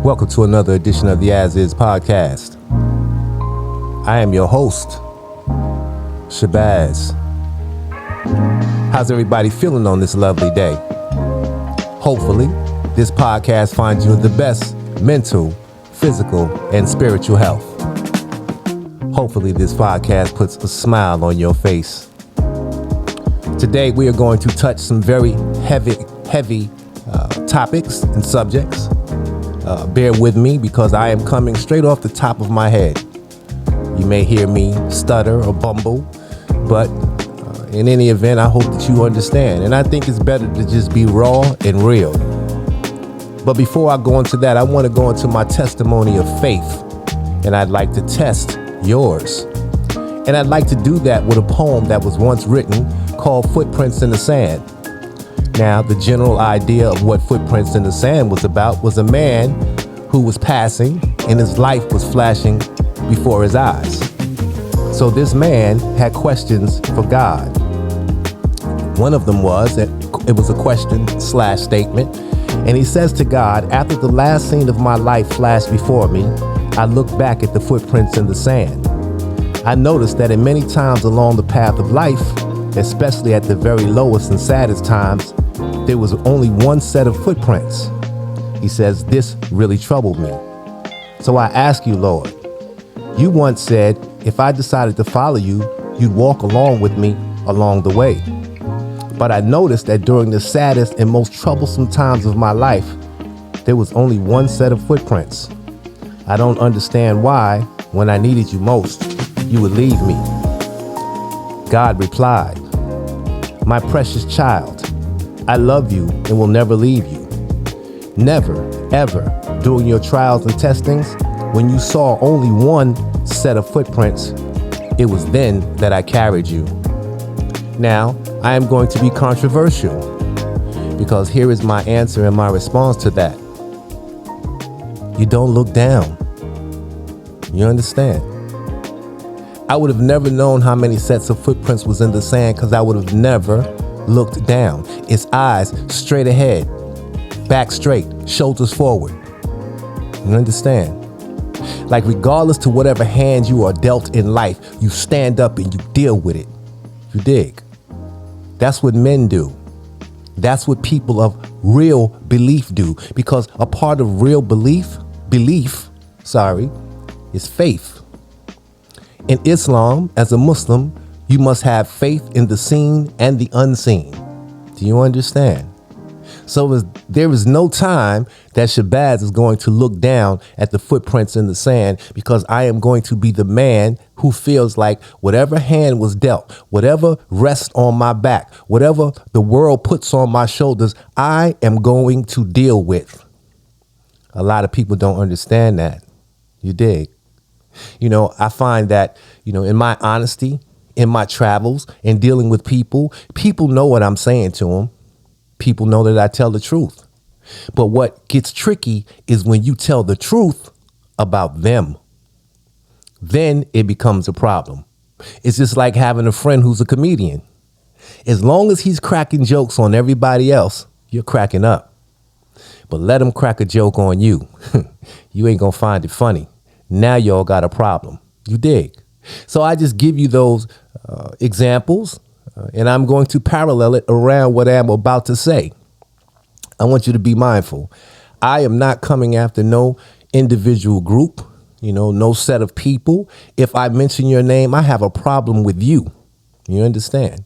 Welcome to another edition of the AsIs Podcast. I am your host, Shabazz. How's everybody feeling on this lovely day? Hopefully, this podcast finds you in the best mental, physical, and spiritual health. Hopefully, this podcast puts a smile on your face. Today, we are going to touch some very heavy topics and subjects. Bear with me because I am coming straight off the top of my head. You may hear me stutter or bumble, but in any event, I hope that you understand. And I think it's better to just be raw and real. But before I go into that, I want to go into my testimony of faith. And I'd like to test yours. And I'd like to do that with a poem that was once written called Footprints in the Sand. Now, the general idea of what Footprints in the Sand was about was a man who was passing and his life was flashing before his eyes. So this man had questions for God. One of them was that it was a question/statement. And he says to God, after the last scene of my life flashed before me, I looked back at the footprints in the sand. I noticed that in many times along the path of life, especially at the very lowest and saddest times, there was only one set of footprints. He says, this really troubled me. So I ask you, Lord, you once said, if I decided to follow you, you'd walk along with me along the way. But I noticed that during the saddest and most troublesome times of my life, there was only one set of footprints. I don't understand why, when I needed you most, you would leave me. God replied, my precious child, I love you and will never leave you. Never, ever, during your trials and testings, when you saw only one set of footprints, it was then that I carried you. Now, I am going to be controversial because here is my answer and my response to that. You don't look down. You understand? I would have never known how many sets of footprints was in the sand because I would have never looked down. It's eyes straight ahead, back straight, shoulders forward. You understand? Like regardless to whatever hand you are dealt in life, you stand up and you deal with it. You dig? That's what men do. That's what people of real belief do. Because a part of real belief, is faith. In Islam, as a Muslim, you must have faith in the seen and the unseen. Do you understand? So there is no time that Shabazz is going to look down at the footprints in the sand because I am going to be the man who feels like whatever hand was dealt, whatever rests on my back, whatever the world puts on my shoulders, I am going to deal with. A lot of people don't understand that. You dig? You know, I find that, in my honesty, in my travels and dealing with people know what I'm saying to them. People know that I tell the truth. But what gets tricky is when you tell the truth about them. Then it becomes a problem. It's just like having a friend who's a comedian. As long as he's cracking jokes on everybody else, you're cracking up. But let him crack a joke on you. You ain't gonna find it funny. Now y'all got a problem. You dig? So I just give you those examples, and I'm going to parallel it around what I'm about to say. I want you to be mindful. I am not coming after no individual group, no set of people. If I mention your name, I have a problem with you. You understand?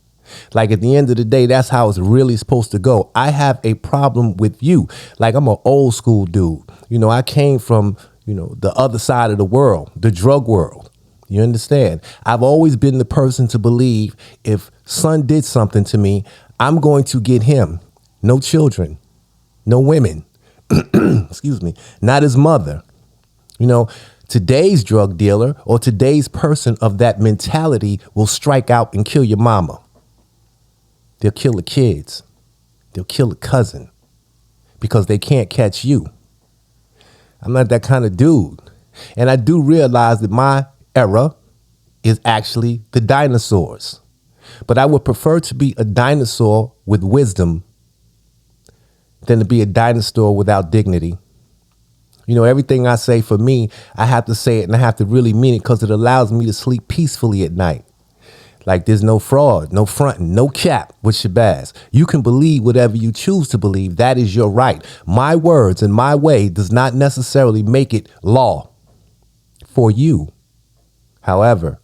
Like at the end of the day, that's how it's really supposed to go. I have a problem with you. Like I'm an old school dude. I came from, the other side of the world, the drug world. You understand? I've always been the person to believe if son did something to me, I'm going to get him. No children, no women, excuse me, not his mother. Today's drug dealer or today's person of that mentality will strike out and kill your mama. They'll kill the kids. They'll kill a cousin because they can't catch you. I'm not that kind of dude. And I do realize that my era is actually the dinosaurs. But I would prefer to be a dinosaur with wisdom than to be a dinosaur without dignity. Everything I say, for me, I have to say it and I have to really mean it, because it allows me to sleep peacefully at night. Like, there's no fraud, no fronting, no cap with Shabazz. You can believe whatever you choose to believe. That is your right. My words and my way does not necessarily make it law for you. However,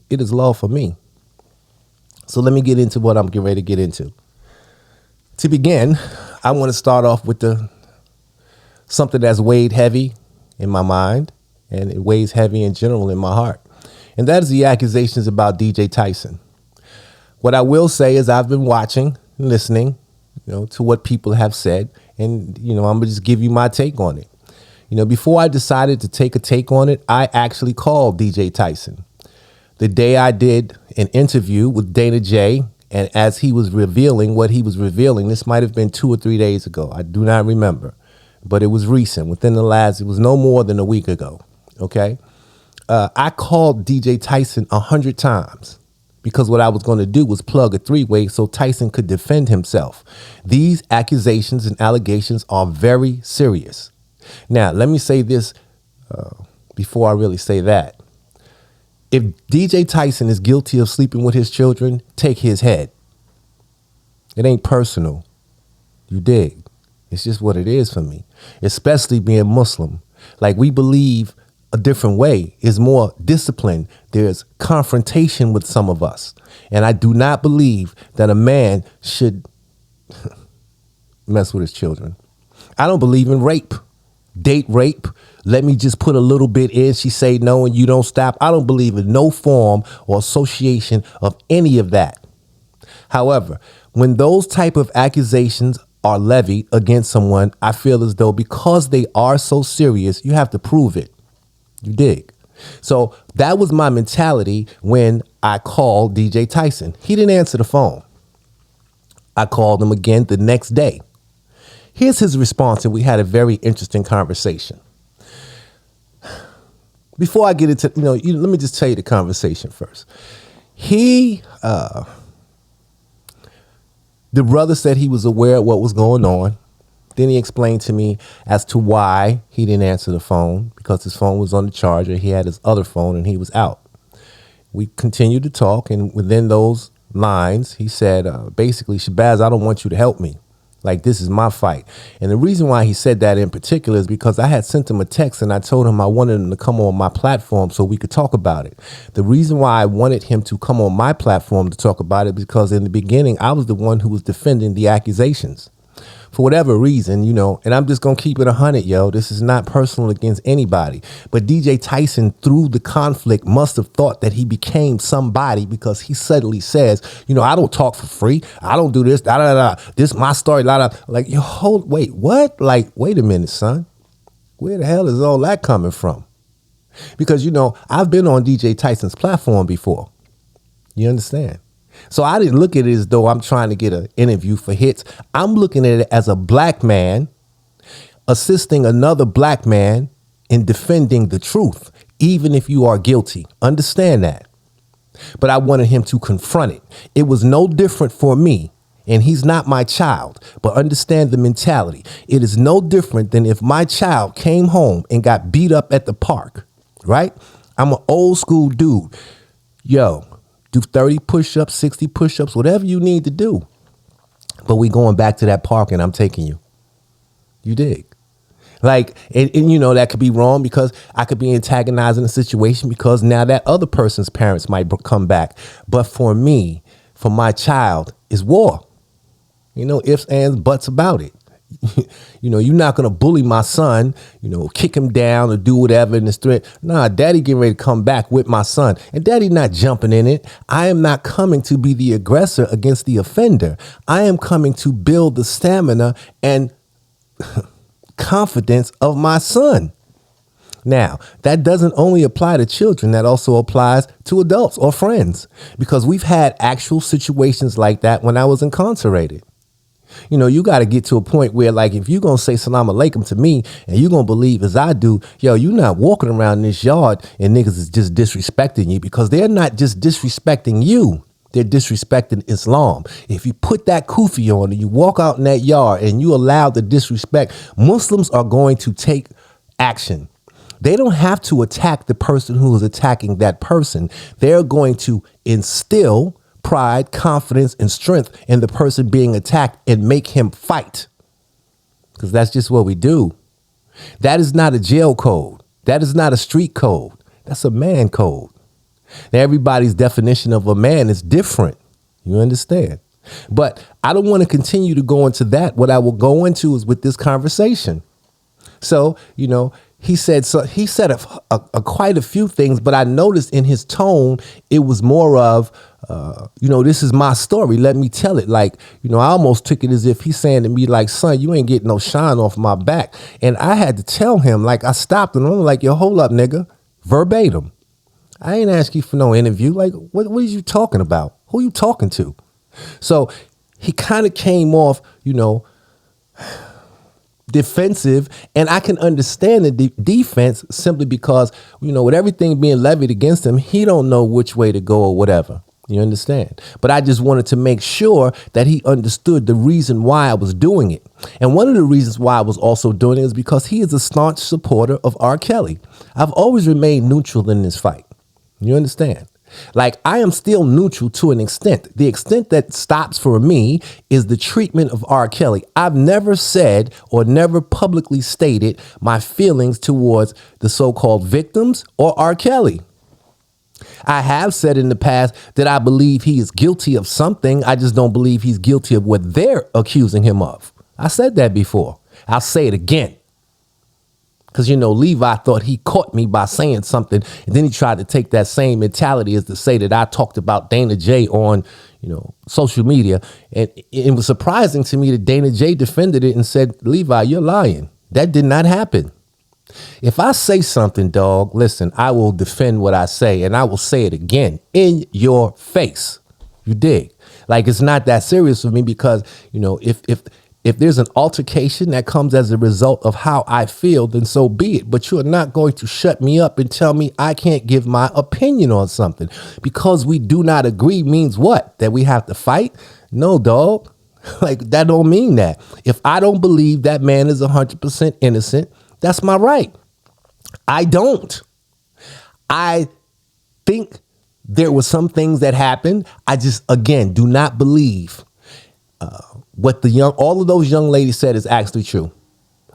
it is law for me. So let me get into what I'm getting ready to get into. To begin, I want to start off with something that's weighed heavy in my mind, and it weighs heavy in general in my heart. And that is the accusations about Deejay Tyson. What I will say is I've been watching and listening, to what people have said. And, I'm going to just give you my take on it. Before I decided to take a take on it, I actually called Deejay Tyson. The day I did an interview with Dana J, and as he was revealing what he was revealing, this might have been 2 or 3 days ago. I do not remember, but it was recent. It was no more than a week ago. Okay. I called Deejay Tyson 100 times because what I was going to do was plug a 3-way so Tyson could defend himself. These accusations and allegations are very serious. Now, let me say this before I really say that. If Deejay Tyson is guilty of sleeping with his children, take his head. It ain't personal. You dig? It's just what it is for me, especially being Muslim. Like, we believe a different way is more discipline. There's confrontation with some of us. And I do not believe that a man should mess with his children. I don't believe in rape, date rape. Let me just put a little bit in. She say no and you don't stop. I don't believe in no form or association of any of that. However, when those type of accusations are levied against someone, I feel as though because they are so serious, you have to prove it. You dig? So that was my mentality when I called Deejay Tyson. He didn't answer the phone. I called him again the next day. Here's his response, and we had a very interesting conversation. Before I get into, let me just tell you the conversation first. The brother said he was aware of what was going on. Then he explained to me as to why he didn't answer the phone, because his phone was on the charger. He had his other phone and he was out. We continued to talk, and within those lines, he said, basically, Shabazz, I don't want you to help me. Like, this is my fight. And the reason why he said that in particular is because I had sent him a text and I told him I wanted him to come on my platform so we could talk about it. The reason why I wanted him to come on my platform to talk about it because in the beginning, I was the one who was defending the accusations. For whatever reason, and I'm just going to keep it 100, yo. This is not personal against anybody. But Deejay Tyson, through the conflict, must have thought that he became somebody because he suddenly says, I don't talk for free. I don't do this. This is my story. Like, wait, what? Like, wait a minute, son. Where the hell is all that coming from? Because, I've been on Deejay Tyson's platform before. You understand? So I didn't look at it as though I'm trying to get an interview for hits. I'm looking at it as a black man assisting another black man in defending the truth, even if you are guilty. Understand that. But I wanted him to confront it. It was no different for me. And he's not my child, but understand the mentality. It is no different than if my child came home and got beat up at the park, right? I'm an old school dude. Yo, do 30 push-ups, 60 push-ups, whatever you need to do. But we going back to that park and I'm taking you. You dig? Like, and that could be wrong because I could be antagonizing the situation because now that other person's parents might come back. But for me, for my child, is war. Ifs, ands, buts about it. You're not going to bully my son, kick him down or do whatever in the street. Nah, daddy getting ready to come back with my son and daddy not jumping in it. I am not coming to be the aggressor against the offender. I am coming to build the stamina and confidence of my son. Now, that doesn't only apply to children. That also applies to adults or friends, because we've had actual situations like that when I was incarcerated. You got to get to a point where, like, if you're going to say salam alaikum to me and you're going to believe as I do, yo, you're not walking around this yard and niggas is just disrespecting you, because they're not just disrespecting you. They're disrespecting Islam. If you put that kufi on and you walk out in that yard and you allow the disrespect, Muslims are going to take action. They don't have to attack the person who is attacking that person. They're going to instill pride, confidence, and strength in the person being attacked and make him fight. Because that's just what we do. That is not a jail code. That is not a street code. That's a man code. Now, everybody's definition of a man is different. You understand? But I don't want to continue to go into that. What I will go into is with this conversation. So, he said quite a few things, but I noticed in his tone, it was more of, this is my story. Let me tell it. Like, I almost took it as if he's saying to me, like, son, you ain't getting no shine off my back. And I had to tell him, like, I stopped and I'm like, yo, hold up, nigga, verbatim. I ain't ask you for no interview. Like, what are you talking about? Who you talking to? So he kind of came off, defensive, and I can understand the defense simply because, with everything being levied against him, he don't know which way to go or whatever. You understand? But I just wanted to make sure that he understood the reason why I was doing it. And one of the reasons why I was also doing it is because he is a staunch supporter of R. Kelly. I've always remained neutral in this fight. You understand? Like, I am still neutral to an extent. The extent that stops for me is the treatment of R. Kelly. I've never said or never publicly stated my feelings towards the so-called victims or R. Kelly. I have said in the past that I believe he is guilty of something. I just don't believe he's guilty of what they're accusing him of. I said that before. I'll say it again. Because, Levi thought he caught me by saying something. And then he tried to take that same mentality as to say that I talked about Dana J on, social media. And it was surprising to me that Dana J defended it and said, Levi, you're lying. That did not happen. If I say something, dog, listen, I will defend what I say, and I will say it again in your face. You dig? Like, it's not that serious for me because, if there's an altercation that comes as a result of how I feel, then so be it. But you're not going to shut me up and tell me I can't give my opinion on something. Because we do not agree means what? That we have to fight? No, dog. Like, that don't mean that. If I don't believe that man is 100% innocent, that's my right. I don't. I think there were some things that happened. I just, again, do not believe what all of those young ladies said is actually true.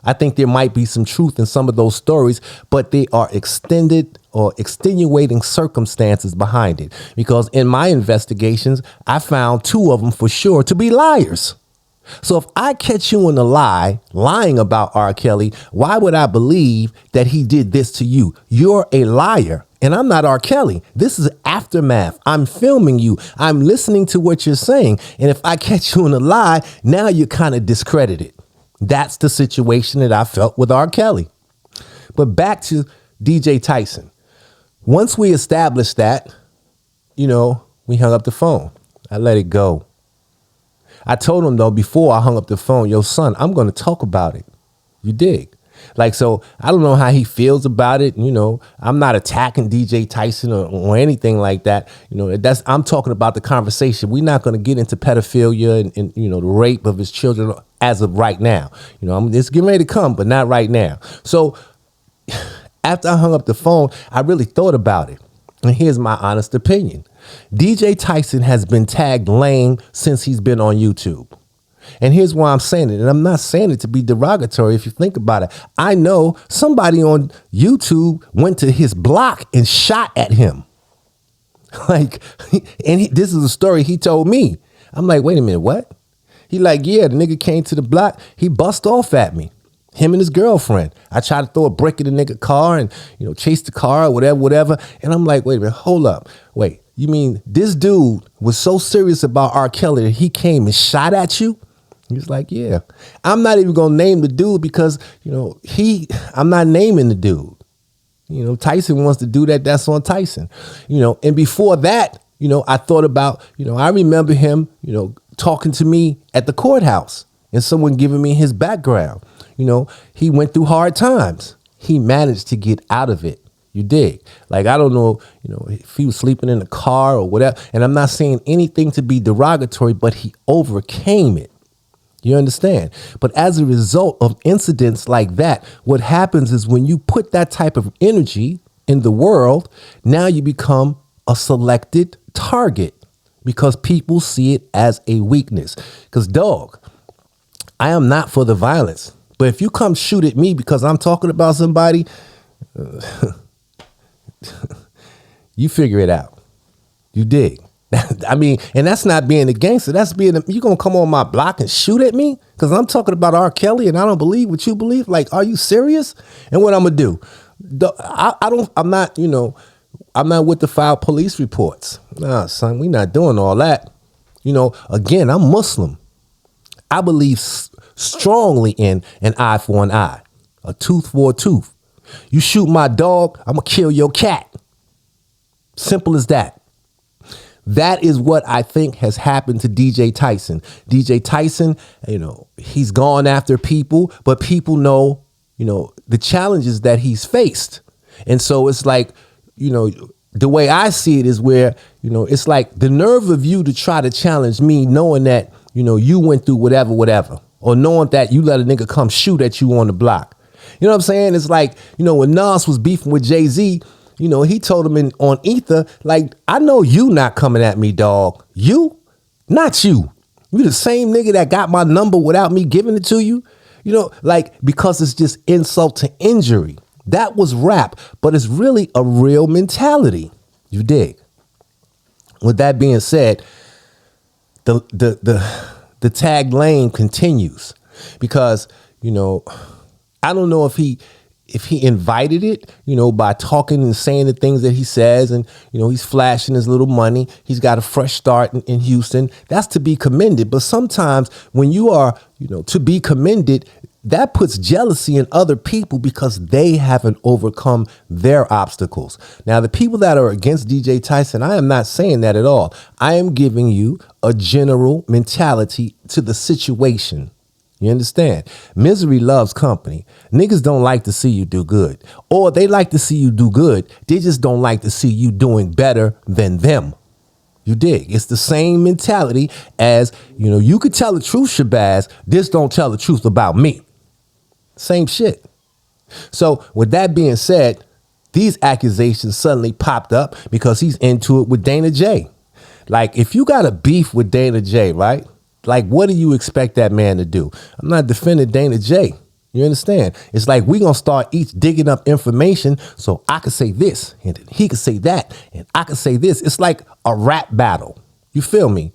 I think there might be some truth in some of those stories, but they are extended or extenuating circumstances behind it. Because in my investigations, I found 2 of them for sure to be liars. So if I catch you in a lie, lying about R. Kelly, why would I believe that he did this to you? You're a liar. And I'm not R. Kelly. This is aftermath. I'm filming you. I'm listening to what you're saying. And if I catch you in a lie, now you're kind of discredited. That's the situation that I felt with R. Kelly. But back to Deejay Tyson. Once we established that, we hung up the phone. I let it go. I told him, though, before I hung up the phone, yo, son, I'm going to talk about it. You dig? Like, so I don't know how he feels about it. I'm not attacking Deejay Tyson or anything like that. I'm talking about the conversation. We're not going to get into pedophilia and the rape of his children as of right now. It's getting ready to come, but not right now. So after I hung up the phone, I really thought about it. And here's my honest opinion. Deejay Tyson has been tagged lame since he's been on YouTube. And here's why I'm saying it. And I'm not saying it to be derogatory if you think about it. I know somebody on YouTube went to his block and shot at him. This is a story he told me. I'm like, wait a minute, what? He like, yeah, the nigga came to the block. He bust off at me. Him and his girlfriend. I tried to throw a brick in the nigga car and, chase the car or whatever. And I'm like, wait a minute, hold up. Wait, you mean this dude was so serious about R. Kelly that he came and shot at you? He was like, yeah. I'm not even going to name the dude because, I'm not naming the dude. Tyson wants to do that. That's on Tyson. And before that, I thought about, I remember him, talking to me at the courthouse and someone giving me his background. He went through hard times. He managed to get out of it. You dig? Like, I don't know, if he was sleeping in the car or whatever. And I'm not saying anything to be derogatory, but he overcame it. You understand? But as a result of incidents like that, what happens is when you put that type of energy in the world, now you become a selected target because people see it as a weakness. Because, dog, I am not for the violence. But if you come shoot at me because I'm talking about somebody, you figure it out. You dig? I mean, and that's not being a gangster. That's being, you gonna come on my block and shoot at me because I'm talking about R. Kelly and I don't believe what you believe? Like, are you serious? And what I'm gonna do? I'm not with the file police reports. Nah, son, we not doing all that. Again, I'm Muslim. I believe strongly in an eye for an eye, a tooth for a tooth. You shoot my dog, I'm gonna kill your cat. Simple as that. That is what I think has happened to Deejay Tyson. Deejay Tyson, he's gone after people, but people know, the challenges that he's faced. And so it's like, the way I see it is where, it's like the nerve of you to try to challenge me knowing that, you went through whatever, or knowing that you let a nigga come shoot at you on the block. You know what I'm saying? It's like, when Nas was beefing with Jay-Z, he told him on Ether, like, I know you not coming at me, dog. You? Not you. You the same nigga that got my number without me giving it to you. Because it's just insult to injury. That was rap, but it's really a real mentality. You dig? With that being said, the tag lane continues because, I don't know if he invited it, by talking and saying the things that he says, and, he's flashing his little money. He's got a fresh start in Houston. That's to be commended. But sometimes when you are, to be commended, that puts jealousy in other people because they haven't overcome their obstacles. Now, the people that are against Deejay Tyson, I am not saying that at all. I am giving you a general mentality to the situation. You understand? Misery loves company. Niggas don't like to see you do good. Or they like to see you do good. They just don't like to see you doing better than them. You dig? It's the same mentality as, you could tell the truth, Shabazz. Just don't tell the truth about me. Same shit. So with that being said, these accusations suddenly popped up because he's into it with Dana J. Like, if you got a beef with Dana J, right? Like, what do you expect that man to do? I'm not defending Dana J. You understand? It's like we going to start each digging up information so I could say this and he could say that and I could say this. It's like a rap battle. You feel me?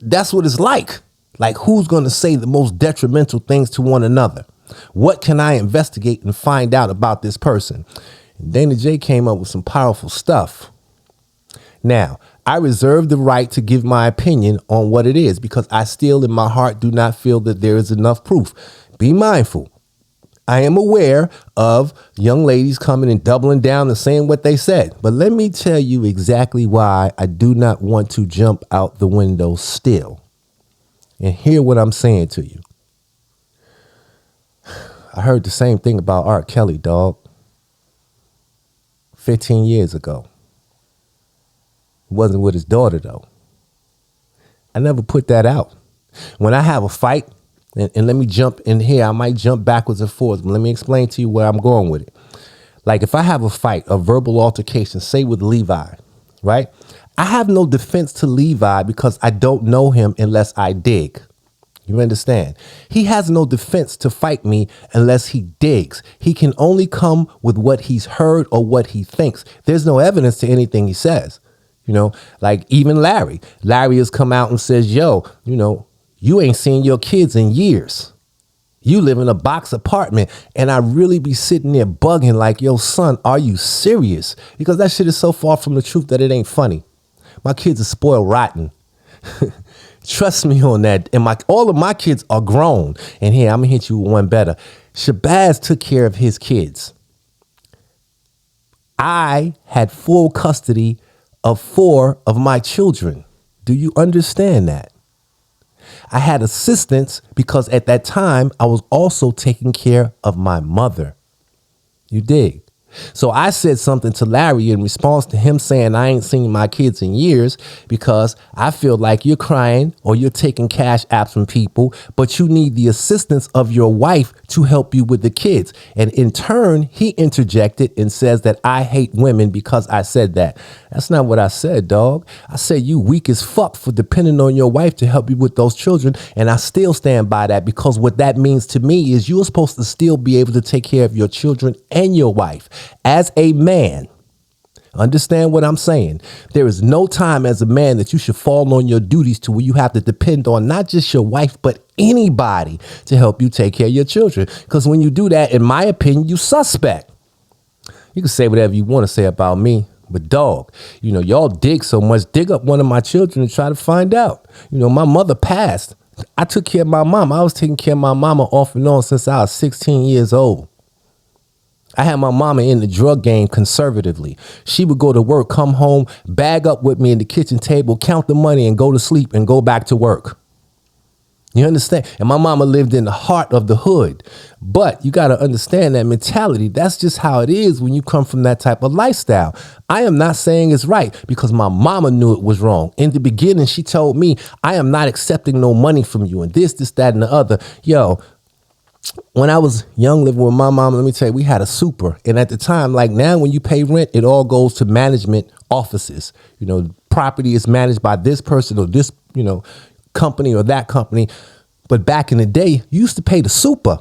That's what it's like. Like, who's going to say the most detrimental things to one another? What can I investigate and find out about this person? And Dana J came up with some powerful stuff. Now, I reserve the right to give my opinion on what it is because I still in my heart do not feel that there is enough proof. Be mindful. I am aware of young ladies coming and doubling down and saying what they said. But let me tell you exactly why I do not want to jump out the window still. And hear what I'm saying to you. I heard the same thing about R. Kelly, dog. 15 years ago. Wasn't with his daughter, though. I never put that out. When I have a fight, and let me jump in here, I might jump backwards and forwards, but let me explain to you where I'm going with it. Like, if I have a fight, a verbal altercation, say with Levi, right? I have no defense to Levi because I don't know him unless I dig. You understand? He has no defense to fight me unless he digs. He can only come with what he's heard or what he thinks. There's no evidence to anything he says. Like even Larry has come out and says, yo, you ain't seen your kids in years. You live in a box apartment. And I really be sitting there bugging like, yo, son, are you serious? Because that shit is so far from the truth that it ain't funny. My kids are spoiled rotten. Trust me on that. And all of my kids are grown. And here, I'm going to hit you with one better. Shabazz took care of his kids. I had full custody of 4 of my children. Do you understand that? I had assistance because at that time, I was also taking care of my mother. You dig? So I said something to Larry in response to him saying I ain't seen my kids in years because I feel like you're crying or you're taking cash apps from people, but you need the assistance of your wife to help you with the kids. And in turn, he interjected and says that I hate women because I said that. That's not what I said, dog. I said you weak as fuck for depending on your wife to help you with those children. And I still stand by that because what that means to me is you're supposed to still be able to take care of your children and your wife. As a man, understand what I'm saying. There is no time as a man that you should fall on your duties to where you have to depend on not just your wife, but anybody to help you take care of your children. Because when you do that, in my opinion, you suspect. You can say whatever you want to say about me, but dog, y'all dig so much. Dig up one of my children and try to find out. My mother passed. I took care of my mom. I was taking care of my mama off and on since I was 16 years old. I had my mama in the drug game conservatively. She would go to work, come home, bag up with me in the kitchen table, count the money and go to sleep and go back to work. You understand? And my mama lived in the heart of the hood. But you got to understand that mentality. That's just how it is when you come from that type of lifestyle. I am not saying it's right because my mama knew it was wrong. In the beginning, she told me, I am not accepting no money from you and this, that, and the other. Yo, when I was young living with my mom, let me tell you, we had a super. And at the time, like now, when you pay rent, it all goes to management offices. Property is managed by this person or this, company or that company. But back in the day, you used to pay the super.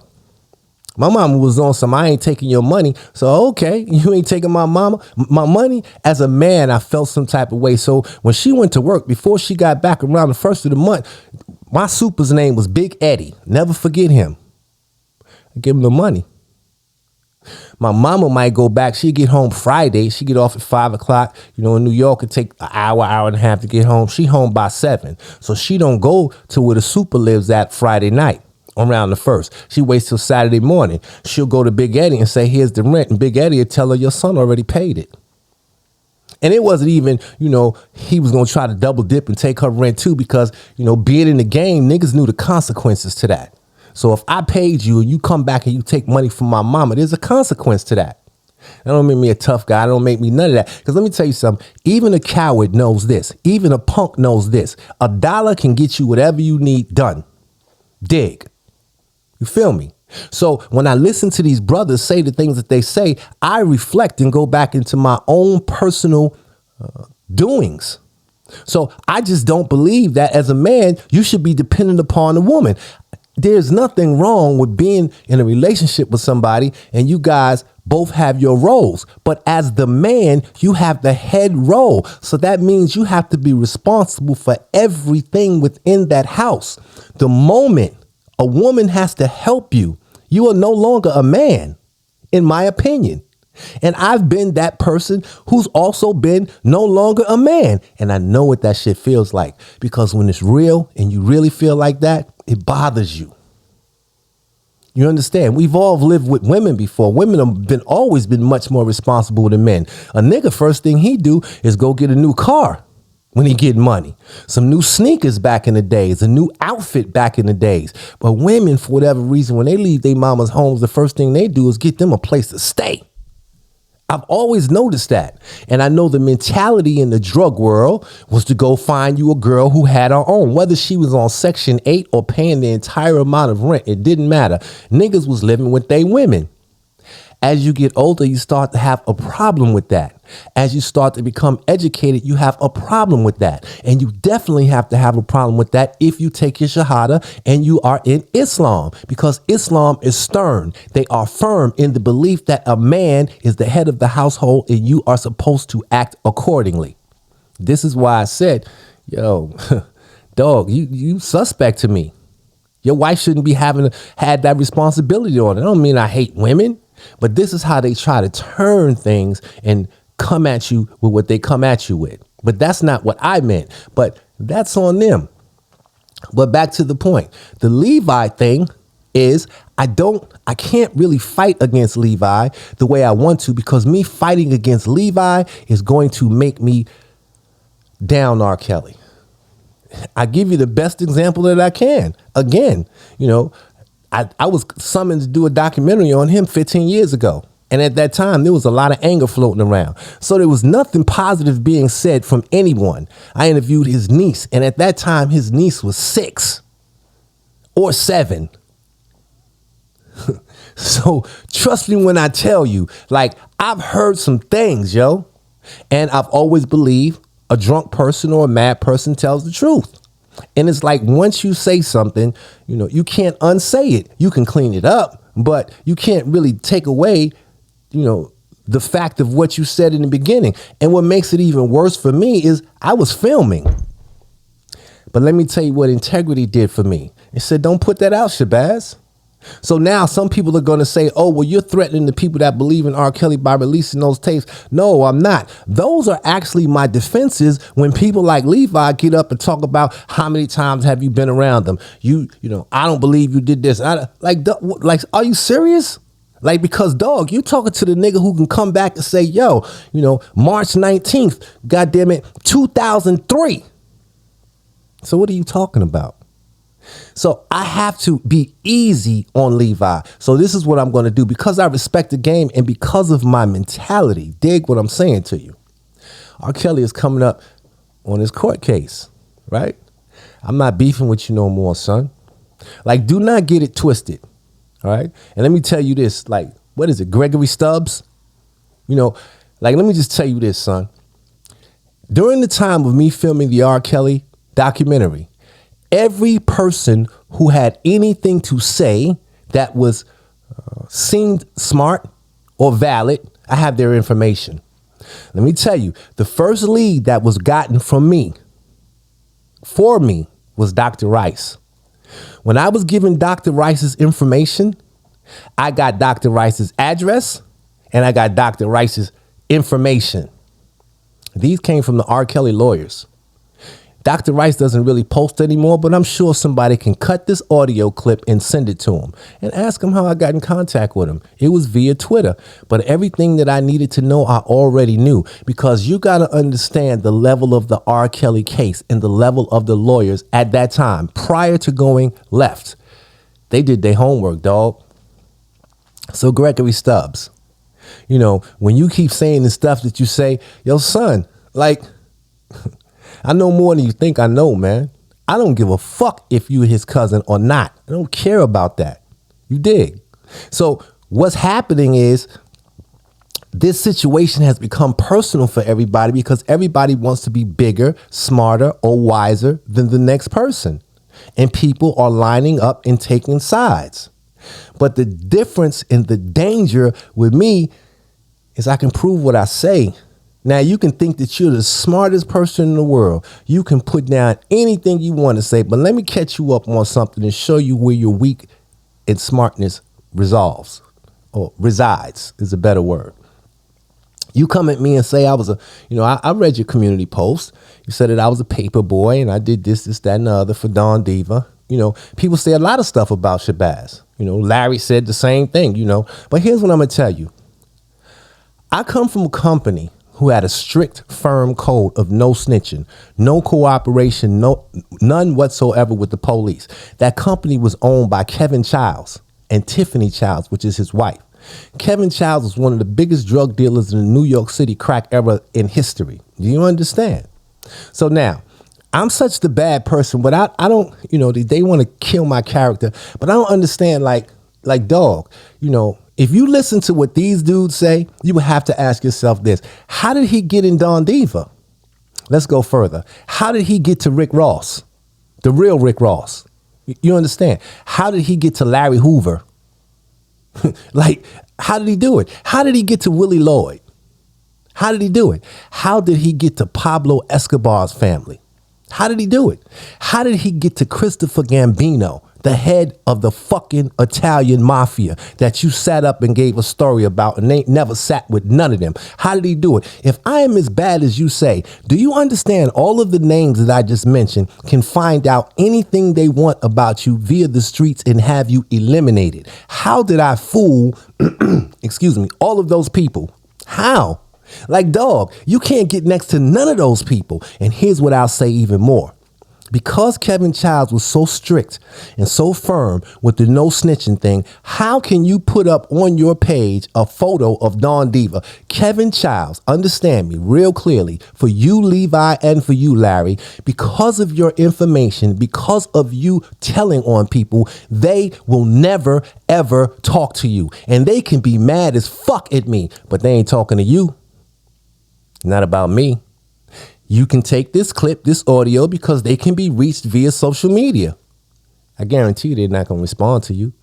My mama was on some, I ain't taking your money. So, okay, you ain't taking my money. As a man, I felt some type of way. So when she went to work, before she got back around the first of the month, my super's name was Big Eddie. Never forget him. I give him the money. My mama might go back. She'd get home Friday. She'd get off at 5 o'clock. In New York, it take an hour and a half to get home. She home by 7. So she don't go to where the super lives at Friday night around the 1st. She waits till Saturday morning. She'll go to Big Eddie and say, here's the rent. And Big Eddie will tell her your son already paid it. And it wasn't even, he was going to try to double dip and take her rent too because, being in the game, niggas knew the consequences to that. So if I paid you and you come back and you take money from my mama, there's a consequence to that. That don't make me a tough guy. That don't make me none of that. Because let me tell you something. Even a coward knows this. Even a punk knows this. $1 can get you whatever you need done. Dig. You feel me? So when I listen to these brothers say the things that they say, I reflect and go back into my own personal doings. So I just don't believe that as a man, you should be dependent upon a woman. There's nothing wrong with being in a relationship with somebody and you guys both have your roles. But as the man, you have the head role. So that means you have to be responsible for everything within that house. The moment a woman has to help you, you are no longer a man, in my opinion. And I've been that person who's also been no longer a man. And I know what that shit feels like, because when it's real and you really feel like that, it bothers you. You understand? We've all lived with women before. Women have always been much more responsible than men. A nigga, first thing he do is go get a new car when he get money. Some new sneakers back in the days, a new outfit back in the days. But women, for whatever reason, when they leave their mama's homes, the first thing they do is get them a place to stay. I've always noticed that. And I know the mentality in the drug world was to go find you a girl who had her own, whether she was on Section 8 or paying the entire amount of rent. It didn't matter. Niggas was living with they women. As you get older, you start to have a problem with that. As you start to become educated, you have a problem with that. And you definitely have to have a problem with that if you take your Shahada and you are in Islam, because Islam is stern. They are firm in the belief that a man is the head of the household and you are supposed to act accordingly. This is why I said, yo, dog, you suspect to me. Your wife shouldn't be had that responsibility on it. I don't mean I hate women. But this is how they try to turn things and come at you with what they come at you with. But that's not what I meant. But that's on them. But back to the point. The Levi thing is I can't really fight against Levi the way I want to, because me fighting against Levi is going to make me down R. Kelly. I give you the best example that I can. Again, I was summoned to do a documentary on him 15 years ago. And at that time, there was a lot of anger floating around. So there was nothing positive being said from anyone. I interviewed his niece, and at that time, his niece was 6 or 7. So trust me when I tell you, like, I've heard some things, yo. And I've always believed a drunk person or a mad person tells the truth. And it's like, once you say something, you know, you can't unsay it. You can clean it up, but you can't really take away, you know, the fact of what you said in the beginning. And what makes it even worse for me is I was filming. But let me tell you what integrity did for me. It said, don't put that out, Shabazz. So now some people are going to say, oh, well, you're threatening the people that believe in R. Kelly by releasing those tapes. No, I'm not. Those are actually my defenses when people like Levi get up and talk about how many times have you been around them. You know, I don't believe you did this. Like, are you serious? Like, because, dog, you talking to the nigga who can come back and say, yo, you know, March 19th, goddamn it, 2003. So what are you talking about? So I have to be easy on Levi. So this is what I'm going to do because I respect the game and because of my mentality. Dig what I'm saying to you. R. Kelly is coming up on his court case, right? I'm not beefing with you no more, son. Like, do not get it twisted, all right? And let me tell you this, like, what is it, Gregory Stubbs? You know, like, let me just tell you this, son. During the time of me filming the R. Kelly documentary, every person who had anything to say that was seemed smart or valid, I have their information. Let me tell you, the first lead that was gotten from me, for me, was Dr. Rice. When I was given Dr. Rice's information, I got Dr. Rice's address and I got Dr. Rice's information. These came from the R. Kelly lawyers. Dr. Rice doesn't really post anymore, but I'm sure somebody can cut this audio clip and send it to him and ask him how I got in contact with him. It was via Twitter, but everything that I needed to know, I already knew because you got to understand the level of the R. Kelly case and the level of the lawyers at that time prior to going left. They did their homework, dog. So Gregory Stubbs, you know, when you keep saying the stuff that you say, yo, son, like, I know more than you think I know, man. I don't give a fuck if you his cousin or not. I don't care about that. You dig? So what's happening is this situation has become personal for everybody because everybody wants to be bigger, smarter, or wiser than the next person. And people are lining up and taking sides. But the difference and the danger with me is I can prove what I say. Now, you can think that you're the smartest person in the world. You can put down anything you want to say, but let me catch you up on something and show you where your weak and smartness resolves or resides is a better word. You come at me and say I read your community post. You said that I was a paper boy and I did this, that, and the other for Don Diva. You know, people say a lot of stuff about Shabazz. You know, Larry said the same thing, you know, but here's what I'm going to tell you. I come from a company who had a strict, firm code of no snitching, no cooperation, none whatsoever with the police. That company was owned by Kevin Childs and Tiffany Childs, which is his wife. Kevin Childs was one of the biggest drug dealers in the New York City crack era in history. Do you understand? So now, I'm such the bad person, but I don't, you know, they want to kill my character, but I don't understand, like dog, you know, if you listen to what these dudes say, you would have to ask yourself this. How did he get in Don Diva? Let's go further. How did he get to Rick Ross? The real Rick Ross. You understand? How did he get to Larry Hoover? Like, how did he do it? How did he get to Willie Lloyd? How did he do it? How did he get to Pablo Escobar's family? How did he do it? How did he get to Christopher Gambino, the head of the fucking Italian mafia that you sat up and gave a story about and they never sat with none of them? How did he do it? If I am as bad as you say, do you understand all of the names that I just mentioned can find out anything they want about you via the streets and have you eliminated? How did I fool, excuse me, all of those people? How? Like, dog, you can't get next to none of those people. And here's what I'll say even more. Because Kevin Childs was so strict and so firm with the no snitching thing, how can you put up on your page a photo of Don Diva? Kevin Childs, understand me real clearly, for you, Levi, and for you, Larry, because of your information, because of you telling on people, they will never, ever talk to you. And they can be mad as fuck at me, but they ain't talking to you. Not about me. You can take this clip, this audio, because they can be reached via social media. I guarantee you they're not going to respond to you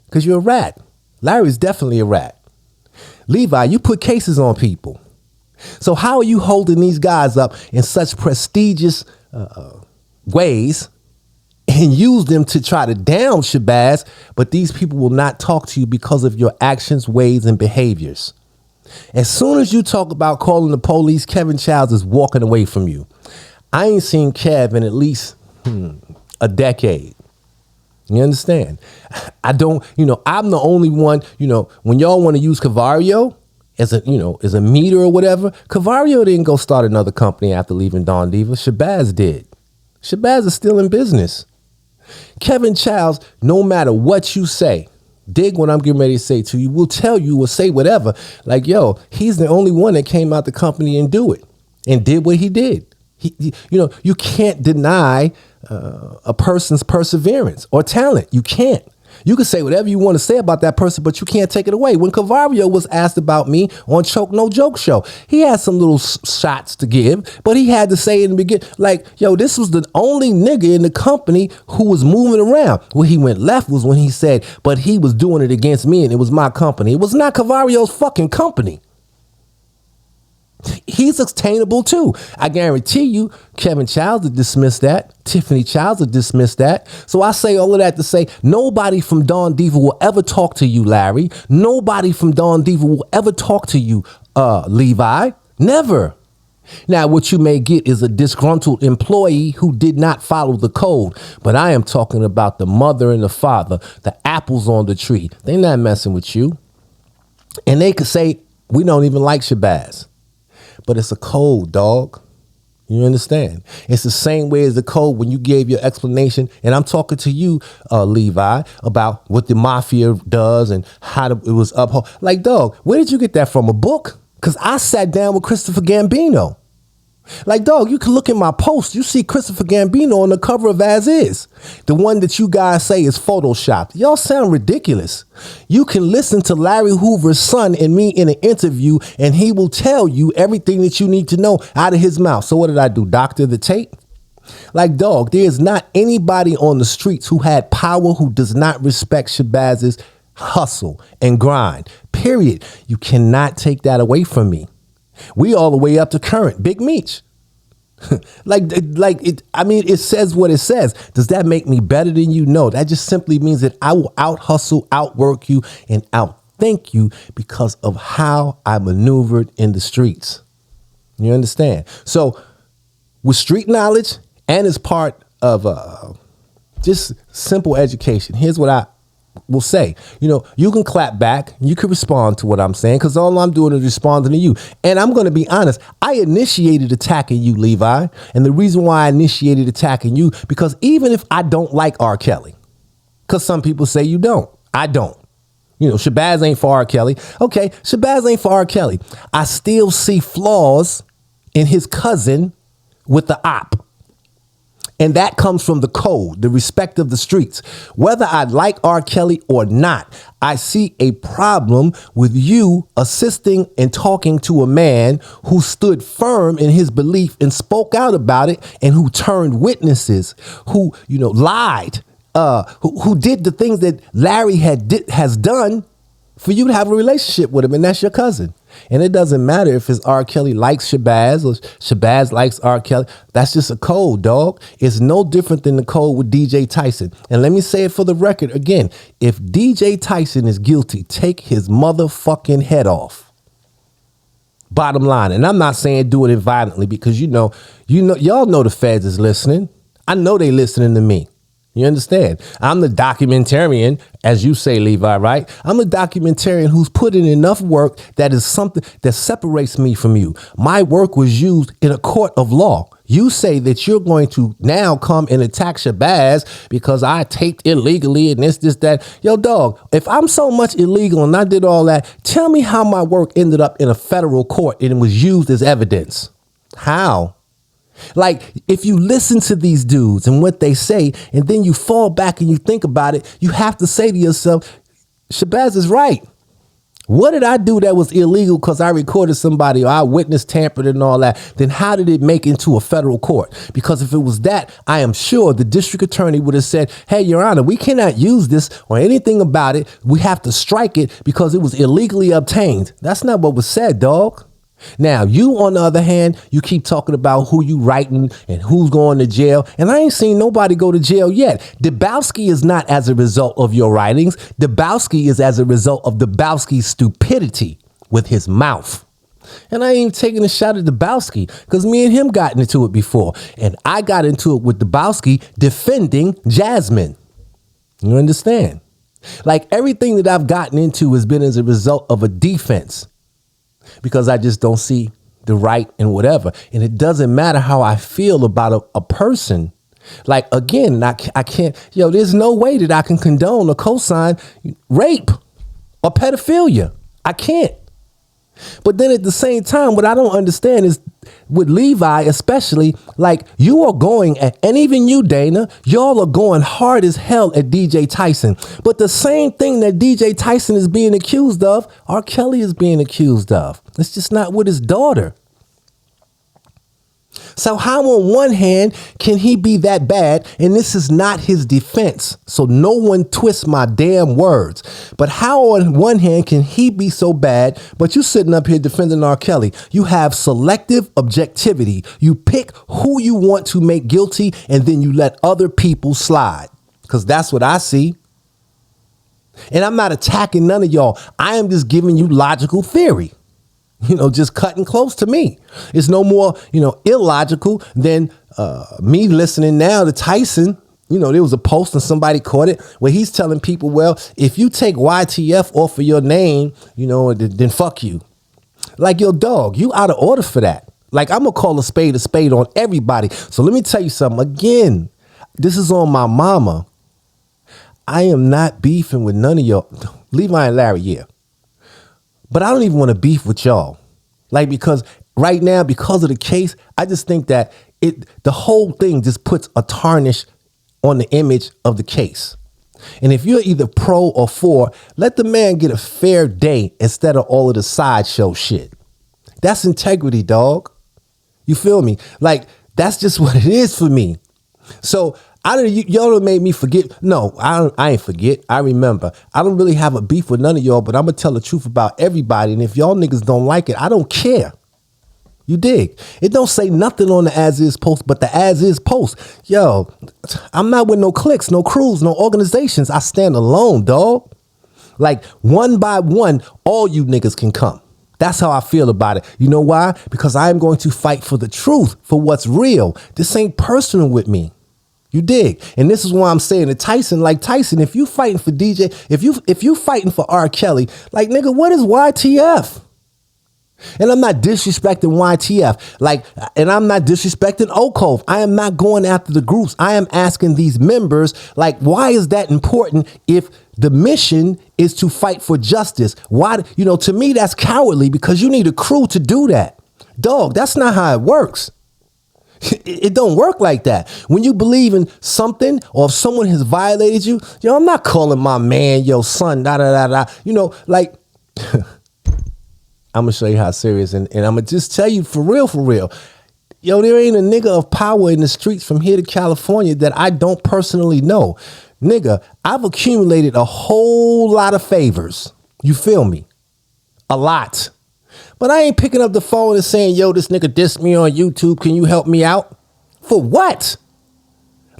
because you're a rat. Larry's definitely a rat. Levi, you put cases on people. So how are you holding these guys up in such prestigious ways and use them to try to down Shabazz, but these people will not talk to you because of your actions, ways, and behaviors? As soon as you talk about calling the police, Kevin Childs is walking away from you. I ain't seen Kev in at least a decade. You understand? I don't, I'm the only one, when y'all want to use Cavario as a meter or whatever, Cavario didn't go start another company after leaving Don Diva. Shabazz did. Shabazz is still in business. Kevin Childs, no matter what you say, dig what I'm getting ready to say to you, will tell you or say whatever. Like, yo, he's the only one that came out the company and do it and did what he did. You can't deny a person's perseverance or talent. You can't. You can say whatever you want to say about that person, but you can't take it away. When Cavario was asked about me on Choke No Joke Show, he had some little shots to give, but he had to say in the beginning, like, yo, this was the only nigga in the company who was moving around. Where he went left was when he said, but he was doing it against me and it was my company. It was not Cavario's fucking company. He's attainable too. I guarantee you, Kevin Childs would dismiss that. Tiffany Childs would dismiss that. So I say all of that to say nobody from Don Diva will ever talk to you, Larry. Nobody from Don Diva will ever talk to you, Levi. Never. Now, what you may get is a disgruntled employee who did not follow the code. But I am talking about the mother and the father, the apples on the tree. They're not messing with you. And they could say, we don't even like Shabazz. But it's a code, dog. You understand? It's the same way as the code when you gave your explanation. And I'm talking to you, Levi, about what the mafia does and how it was upheld. Like, dog, where did you get that from? A book? Because I sat down with Christopher Gambino. Like, dog, you can look at my post. You see Christopher Gambino on the cover of AsIs. The one that you guys say is photoshopped. Y'all sound ridiculous. You can listen to Larry Hoover's son and me in an interview, and he will tell you everything that you need to know out of his mouth. So what did I do? Doctor the tape? Like, dog, there is not anybody on the streets who had power who does not respect Shabazz's hustle and grind. Period. You cannot take that away from me. We all the way up to current Big Meech. It says what it says. Does that make me better than you? No, that just simply means that I will out hustle, outwork you, and outthink you because of how I maneuvered in the streets. You understand? So with street knowledge and as part of just simple education, here's what I will say. You can clap back, you can respond to what I'm saying, because all I'm doing is responding to you. And I'm going to be honest, I initiated attacking you, Levi. And the reason why I initiated attacking you, because even if I don't like R. Kelly, because some people say you don't, I don't. Shabazz ain't for R. Kelly. Okay, Shabazz ain't for R. Kelly. I still see flaws in his cousin with the op. And that comes from the code, the respect of the streets. Whether I like R. Kelly or not, I see a problem with you assisting and talking to a man who stood firm in his belief and spoke out about it, and who turned witnesses, who, lied, who did the things that Larry has done for you to have a relationship with him, and that's your cousin. And it doesn't matter if it's R. Kelly likes Shabazz or Shabazz likes R. Kelly. That's just a code, dog. It's no different than the code with Deejay Tyson. And let me say it for the record again. If Deejay Tyson is guilty, take his motherfucking head off. Bottom line. And I'm not saying do it violently, because y'all know the feds is listening. I know they listening to me. You understand? I'm the documentarian, as you say, Levi, right? I'm the documentarian who's put in enough work that is something that separates me from you. My work was used in a court of law. You say that you're going to now come and attack Shabazz because I taped illegally and this, that. Yo, dog, if I'm so much illegal and I did all that, tell me how my work ended up in a federal court and it was used as evidence. How? Like, if you listen to these dudes and what they say, and then you fall back and you think about it, you have to say to yourself, Shabazz is right. What did I do that was illegal because I recorded somebody or I witnessed tampered and all that? Then how did it make into a federal court? Because if it was that, I am sure the district attorney would have said, hey, Your Honor, we cannot use this or anything about it. We have to strike it because it was illegally obtained. That's not what was said, dog. Now, you, on the other hand, you keep talking about who you writing and who's going to jail. And I ain't seen nobody go to jail yet. Debowski is not as a result of your writings. Debowski is as a result of Debowski's stupidity with his mouth. And I ain't even taking a shot at Debowski because me and him got into it before. And I got into it with Debowski defending Jasmine. You understand? Like, everything that I've gotten into has been as a result of a defense. Because I just don't see the right and whatever. And it doesn't matter how I feel about a person. Like, again, I can't, there's no way that I can condone or co-sign rape or pedophilia. I can't. But then at the same time, what I don't understand is with Levi, especially, like, you are going at, and even you, Dana, y'all are going hard as hell at Deejay Tyson. But the same thing that Deejay Tyson is being accused of, R. Kelly is being accused of. It's just not with his daughter. So how on one hand can he be that bad? And this is not his defense. So no one twists my damn words. But how on one hand can he be so bad? But you sitting up here defending R. Kelly. You have selective objectivity. You pick who you want to make guilty and then you let other people slide. Because that's what I see. And I'm not attacking none of y'all. I am just giving you logical theory. Just cutting close to me. It's no more, illogical than me listening now to Tyson. There was a post and somebody caught it where he's telling people, well, if you take YTF off of your name, then fuck you. Like, yo, dog, you out of order for that. Like, I'm going to call a spade on everybody. So let me tell you something. Again, this is on my mama. I am not beefing with none of y'all. Levi and Larry, yeah. But I don't even want to beef with y'all. Like, because right now, because of the case, I just think that the whole thing just puts a tarnish on the image of the case. And if you're either pro or for, let the man get a fair day instead of all of the sideshow shit. That's integrity, dog. You feel me? Like, that's just what it is for me. So y'all made me forget. No, I ain't forget. I remember. I don't really have a beef with none of y'all, but I'm going to tell the truth about everybody. And if y'all niggas don't like it, I don't care. You dig? It don't say nothing on the AsIs post, but the AsIs post. Yo, I'm not with no cliques, no crews, no organizations. I stand alone, dog. Like, one by one, all you niggas can come. That's how I feel about it. You know why? Because I am going to fight for the truth, for what's real. This ain't personal with me. You dig? And this is why I'm saying to Tyson, like, Tyson, if you fighting for DJ, if you fighting for R. Kelly, like, nigga, what is YTF? And I'm not disrespecting YTF, like, and I'm not disrespecting Okov. I am not going after the groups. I am asking these members, like, why is that important if the mission is to fight for justice? Why, to me, that's cowardly because you need a crew to do that. Dog, that's not how it works. It don't work like that. When you believe in something or if someone has violated you, I'm not calling my man, son, like, I'm going to show you how serious. And I'm going to just tell you for real. There ain't a nigga of power in the streets from here to California that I don't personally know. Nigga, I've accumulated a whole lot of favors. You feel me? A lot. But I ain't picking up the phone and saying, this nigga dissed me on YouTube. Can you help me out? For what?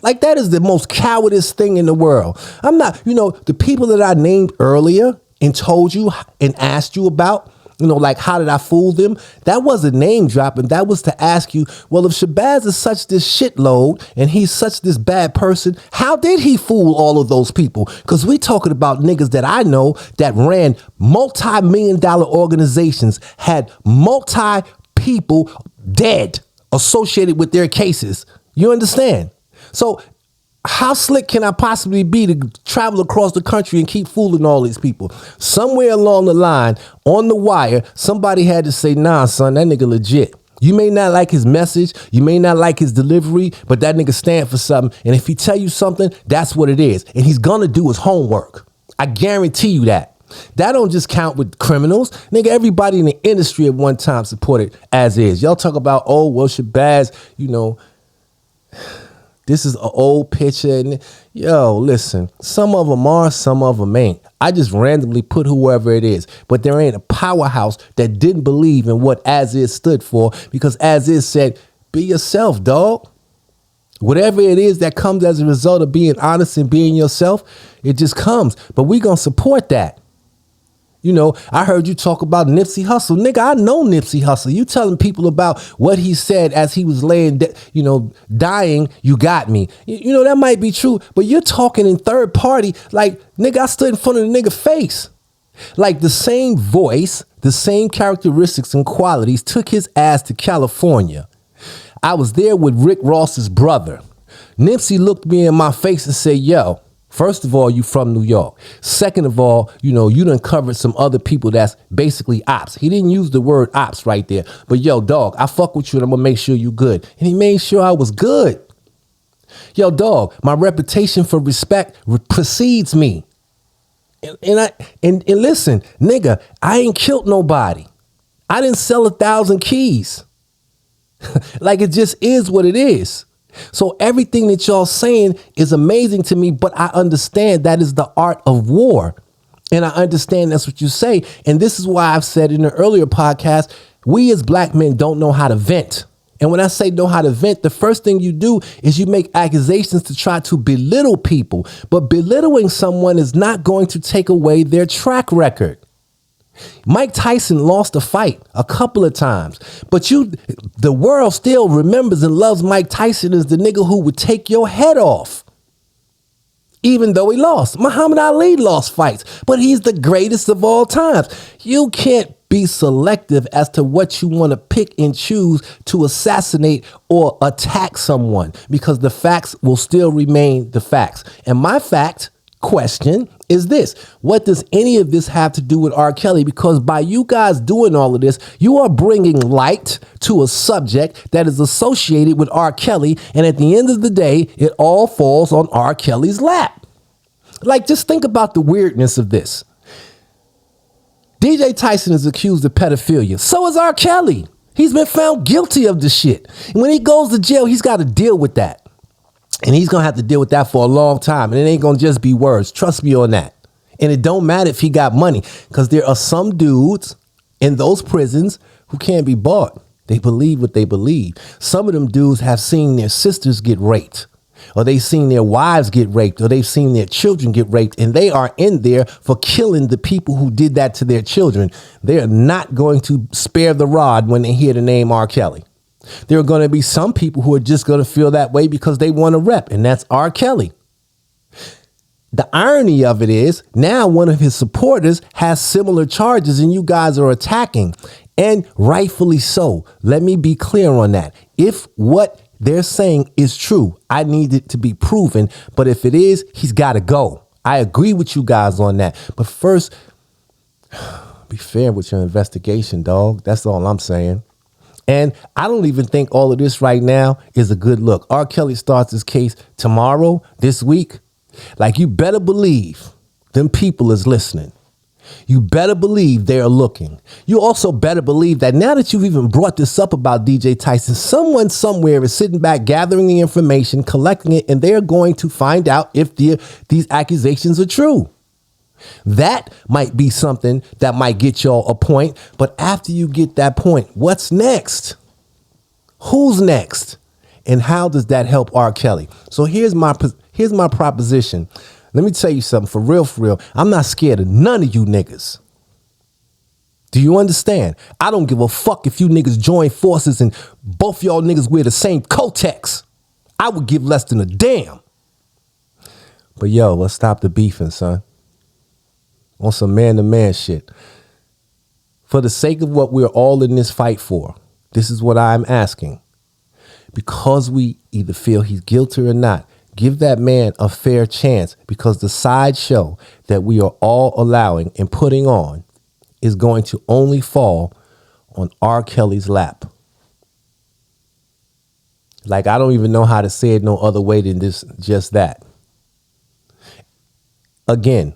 Like, that is the most cowardice thing in the world. I'm not, the people that I named earlier and told you and asked you about, like, how did I fool them? That wasn't name dropping. That was to ask you, well, if Shabazz is such this shitload and he's such this bad person, how did he fool all of those people? Because we talking about niggas that I know that ran multi-million-dollar organizations, had multi people dead associated with their cases. You understand? So how slick can I possibly be to travel across the country and keep fooling all these people? Somewhere along the line, on the wire, somebody had to say, nah, son, that nigga legit. You may not like his message, you may not like his delivery, but that nigga stand for something. And if he tell you something, that's what it is. And he's gonna do his homework. I guarantee you that. That don't just count with criminals. Nigga, everybody in the industry at one time supported AsIs. Y'all talk about, oh, well, Shabazz, you know, this is an old picture. And yo, listen, some of them are, some of them ain't. I just randomly put whoever it is. But there ain't a powerhouse that didn't believe in what AsIs stood for, because AsIs said, be yourself, dog. Whatever it is that comes as a result of being honest and being yourself, it just comes. But we gonna support that. You know, I heard you talk about Nipsey Hussle. Nigga, I know Nipsey Hussle. You telling people about what he said as he was laying, dying, you got me. You know, that might be true, but you're talking in third party. Like, nigga, I stood in front of the nigga face. Like, the same voice, the same characteristics and qualities took his ass to California. I was there with Rick Ross's brother. Nipsey looked me in my face and said, yo, first of all, you from New York. Second of all, you know, you done covered some other people that's basically ops. He didn't use the word ops right there. But yo, dog, I fuck with you and I'm gonna make sure you good. And he made sure I was good. Yo, dog, my reputation for respect precedes me. And listen, nigga, I ain't killed nobody. I didn't sell 1,000 keys. Like, it just is what it is. So everything that y'all saying is amazing to me, but I understand that is the art of war. And I understand that's what you say. And this is why I've said in an earlier podcast, we as black men don't know how to vent. And when I say know how to vent, the first thing you do is you make accusations to try to belittle people. But belittling someone is not going to take away their track record. Mike Tyson lost a fight a couple of times, but the world still remembers and loves Mike Tyson as the nigga who would take your head off, even though he lost. Muhammad Ali lost fights, but he's the greatest of all times. You can't be selective as to what you want to pick and choose to assassinate or attack someone, because the facts will still remain the facts. And my fact question is this: what does any of this have to do with R. Kelly? Because by you guys doing all of this, you are bringing light to a subject that is associated with R. Kelly, and at the end of the day, it all falls on R. Kelly's lap. Like, just think about the weirdness of this. Deejay Tyson is accused of pedophilia. So is R. Kelly. He's been found guilty of this shit. And when he goes to jail, he's got to deal with that. And he's going to have to deal with that for a long time. And it ain't going to just be words. Trust me on that. And it don't matter if he got money, because there are some dudes in those prisons who can't be bought. They believe what they believe. Some of them dudes have seen their sisters get raped, or they've seen their wives get raped, or they've seen their children get raped. And they are in there for killing the people who did that to their children. They are not going to spare the rod when they hear the name R. Kelly. There are going to be some people who are just going to feel that way because they want to rep, and that's R. Kelly. The irony of it is now one of his supporters has similar charges and you guys are attacking, and rightfully so. Let me be clear on that. If what they're saying is true, I need it to be proven. But if it is, he's got to go. I agree with you guys on that. But first, be fair with your investigation, dog. That's all I'm saying. And I don't even think all of this right now is a good look. R. Kelly starts his case tomorrow, this week. Like, you better believe them people is listening. You better believe they are looking. You also better believe that now that you've even brought this up about Deejay Tyson, someone somewhere is sitting back, gathering the information, collecting it, and they're going to find out if these accusations are true. That might be something that might get y'all a point. But after you get that point, what's next? Who's next? And how does that help R. Kelly? So here's my proposition. Let me tell you something, for real. I'm not scared of none of you niggas. Do you understand? I don't give a fuck if you niggas join forces and both y'all niggas wear the same Kotex. I would give less than a damn. But yo, let's stop the beefing, son. On some man-to-man shit. For the sake of what we're all in this fight for, this is what I'm asking. because we either feel he's guilty or not, give that man a fair chance, because the sideshow that we are all allowing and putting on is going to only fall on R. Kelly's lap. Like, I don't even know how to say it no other way than this, just that. Again,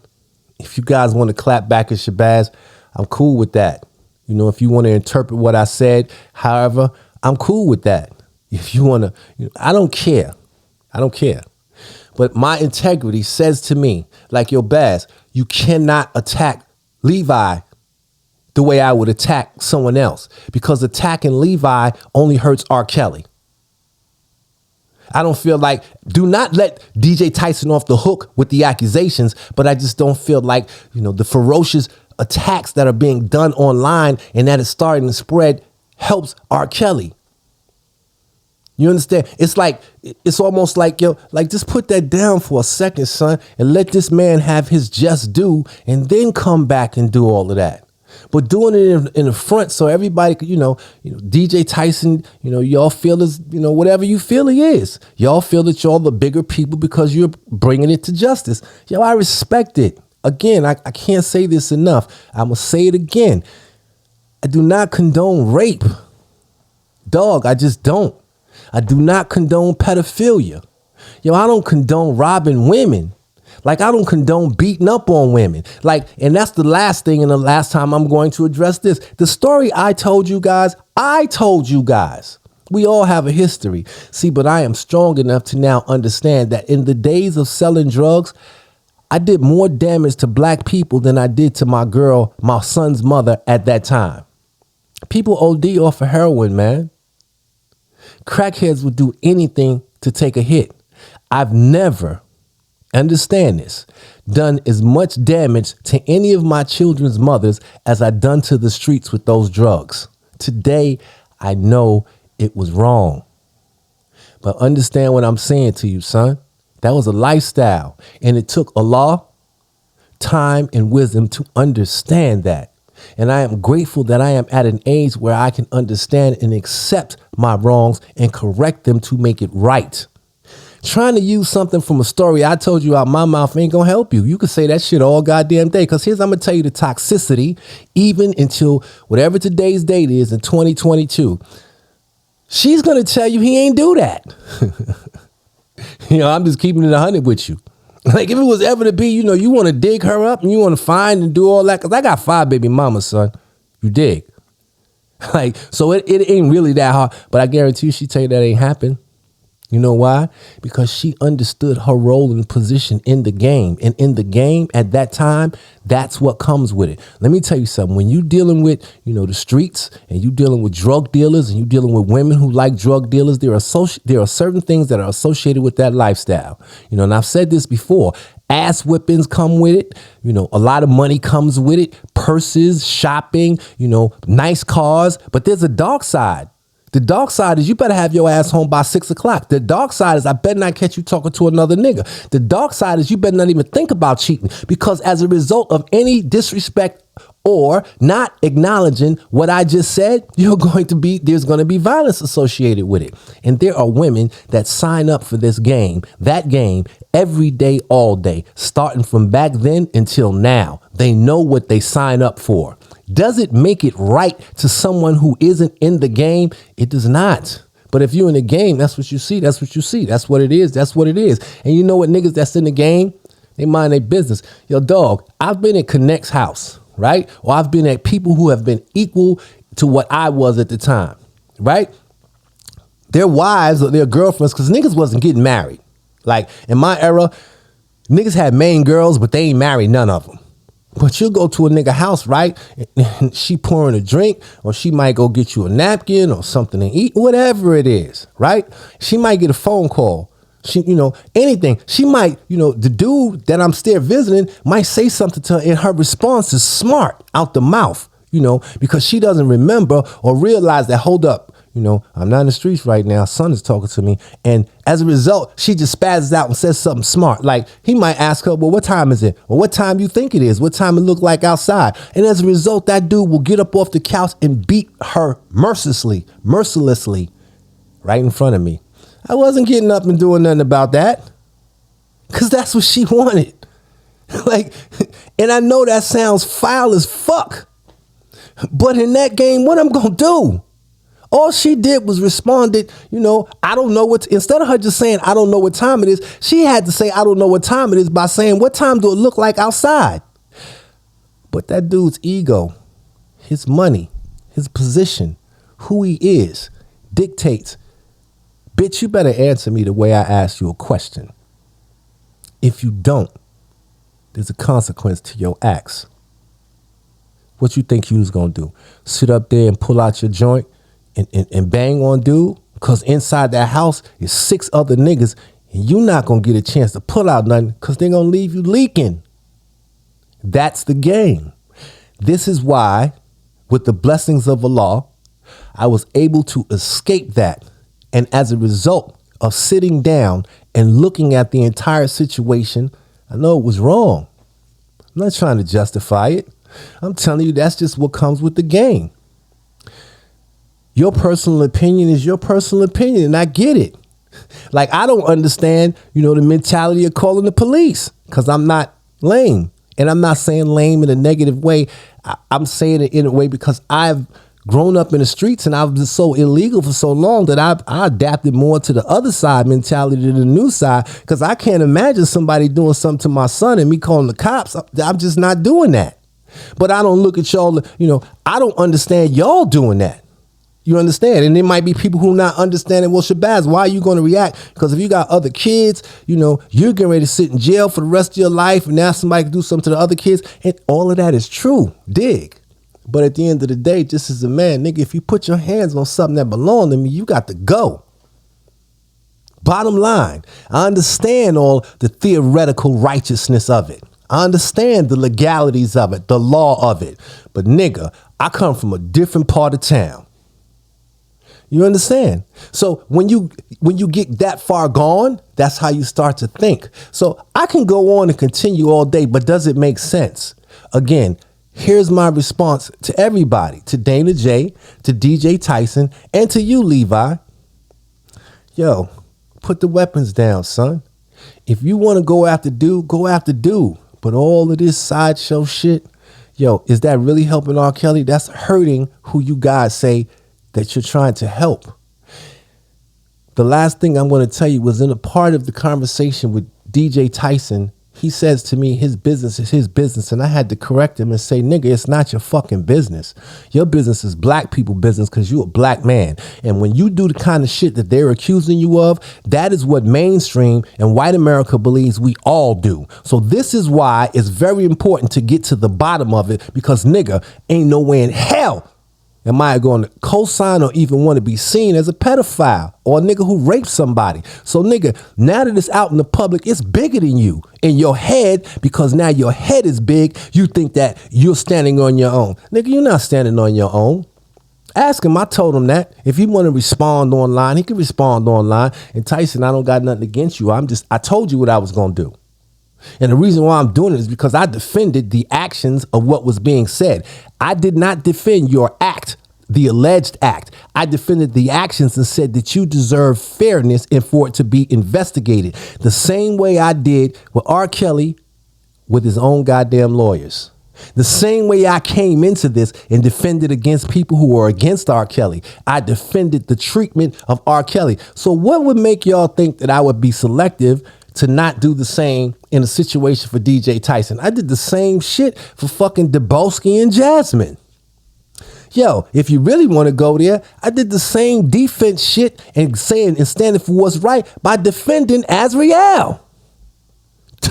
if you guys want to clap back at Shabazz, I'm cool with that. You know, if you want to interpret what I said, however, I'm cool with that. If you want to, I don't care. I don't care. But my integrity says to me, like, yo, Baz, you cannot attack Levi the way I would attack someone else, because attacking Levi only hurts R. Kelly. I don't feel like, do not let Deejay Tyson off the hook with the accusations, but I just don't feel like, the ferocious attacks that are being done online and that is starting to spread helps R. Kelly. You understand? It's almost like, just put that down for a second, son, and let this man have his just due, and then come back and do all of that. But doing it in the front so everybody could, Deejay Tyson, y'all feel as, whatever you feel he is. Y'all feel that y'all the bigger people because you're bringing it to justice. Yo, I respect it. Again, I can't say this enough. I'm going to say it again. I do not condone rape. Dog, I just don't. I do not condone pedophilia. I don't condone robbing women. Like, I don't condone beating up on women. Like, and that's the last thing and the last time I'm going to address this. The story I told you guys. We all have a history. See, but I am strong enough to now understand that in the days of selling drugs, I did more damage to black people than I did to my son's mother at that time. People OD off of heroin, man. Crackheads would do anything to take a hit. I've never, understand this, done as much damage to any of my children's mothers as I done to the streets with those drugs. Today, I know it was wrong. But understand what I'm saying to you, son. That was a lifestyle, and it took Allah, time, and wisdom to understand that. And I am grateful that I am at an age where I can understand and accept my wrongs and correct them to make it right. Trying to use something from a story I told you out my mouth ain't gonna help you. You can say that shit all goddamn day, because I'm gonna tell you the toxicity, even until whatever today's date is in 2022. She's gonna tell you he ain't do that. I'm just keeping it 100 with you. Like, if it was ever to be, you want to dig her up and you want to find and do all that, because I got 5 baby mamas, son. You dig? Like, so it ain't really that hard, but I guarantee you she tell you that ain't happen. You know why? Because she understood her role and position in the game. And in the game at that time, that's what comes with it. Let me tell you something. When you dealing with, the streets, and you dealing with drug dealers, and you dealing with women who like drug dealers, there are certain things that are associated with that lifestyle. And I've said this before. Ass whippings come with it. A lot of money comes with it. Purses, shopping, nice cars. But there's a dark side. The dark side is you better have your ass home by 6 o'clock. The dark side is I better not catch you talking to another nigga. The dark side is you better not even think about cheating, because as a result of any disrespect or not acknowledging what I just said, there's going to be violence associated with it. And there are women that sign up for that game, every day, all day, starting from back then until now. They know what they sign up for. Does it make it right to someone who isn't in the game? It does not. But if you're in the game, that's what you see. That's what you see. That's what it is. That's what it is. And you know what, niggas that's in the game, they mind their business. Yo, dog, I've been at Connect's house, right? Or I've been at people who have been equal to what I was at the time, right? Their wives or their girlfriends, because niggas wasn't getting married. Like, in my era, niggas had main girls, but they ain't married none of them. But you'll go to a nigga house, right? And she pouring a drink, or she might go get you a napkin or something to eat, whatever it is, right? She might get a phone call. She, anything. She might, the dude that I'm still visiting might say something to her, and her response is smart out the mouth, because she doesn't remember or realize that, hold up, I'm not in the streets right now. Son is talking to me. And as a result, she just spazzes out and says something smart. Like, he might ask her, well, what time is it? Or what time you think it is? What time it look like outside? And as a result, that dude will get up off the couch and beat her mercilessly, right in front of me. I wasn't getting up and doing nothing about that because that's what she wanted. Like, and I know that sounds foul as fuck, but in that game, what I'm going to do? All she did was responded, I don't know instead of her just saying, I don't know what time it is, she had to say, I don't know what time it is by saying, what time do it look like outside? But that dude's ego, his money, his position, who he is, dictates, bitch, you better answer me the way I asked you a question. If you don't, there's a consequence to your acts. What you think you was going to do? Sit up there and pull out your joint and bang on dude? Because inside that house is 6 other niggas and you not going to get a chance to pull out nothing because they're going to leave you leaking. That's the game. This is why, with the blessings of Allah, I was able to escape that. And as a result of sitting down and looking at the entire situation, I know it was wrong. I'm not trying to justify it. I'm telling you, that's just what comes with the game. Your personal opinion is your personal opinion, and I get it. Like, I don't understand, the mentality of calling the police because I'm not lame. And I'm not saying lame in a negative way. I'm saying it in a way because I've grown up in the streets and I've been so illegal for so long that I adapted more to the other side mentality than the new side, because I can't imagine somebody doing something to my son and me calling the cops. I'm just not doing that. But I don't look at y'all, I don't understand y'all doing that. You understand? And there might be people who not understanding, well, Shabazz, why are you going to react? Because if you got other kids, you're getting ready to sit in jail for the rest of your life, and now somebody can do something to the other kids. And all of that is true. Dig. But at the end of the day, just as a man, nigga, if you put your hands on something that belongs to me, you got to go. Bottom line, I understand all the theoretical righteousness of it. I understand the legalities of it, the law of it. But nigga, I come from a different part of town. You understand? So when you get that far gone, that's how you start to think. So I can go on and continue all day, but does it make sense? Again, here's my response to everybody, to Dana J, to Deejay Tyson, and to you, Levi. Yo, put the weapons down, son. If you want to go after dude, go after dude. But all of this sideshow shit, yo, is that really helping R. Kelly? That's hurting who you guys say that you're trying to help. The last thing I'm going to tell you was in a part of the conversation with Deejay Tyson. He says to me, his business is his business. And I had to correct him and say, nigga, it's not your fucking business. Your business is black people business because you're a black man. And when you do the kind of shit that they're accusing you of, that is what mainstream and white America believes we all do. So this is why it's very important to get to the bottom of it, because nigga, ain't no way in hell am I going to co-sign or even want to be seen as a pedophile or a nigga who raped somebody. So nigga, now that it's out in the public, it's bigger than you in your head, because now your head is big. You think that you're standing on your own. Nigga, you're not standing on your own. Ask him. I told him that if he want to respond online, he can respond online. And Tyson, I don't got nothing against you. I told you what I was going to do. And the reason why I'm doing it is because I defended the actions of what was being said. I did not defend your act, the alleged act. I defended the actions and said that you deserve fairness and for it to be investigated. The same way I did with R. Kelly with his own goddamn lawyers. The same way I came into this and defended against people who are against R. Kelly. I defended the treatment of R. Kelly. So what would make y'all think that I would be selective to not do the same in a situation for Deejay Tyson? I did the same shit for fucking Debowski and Jasmine. Yo, if you really want to go there, I did the same defense shit and saying and standing for what's right by defending Azriel.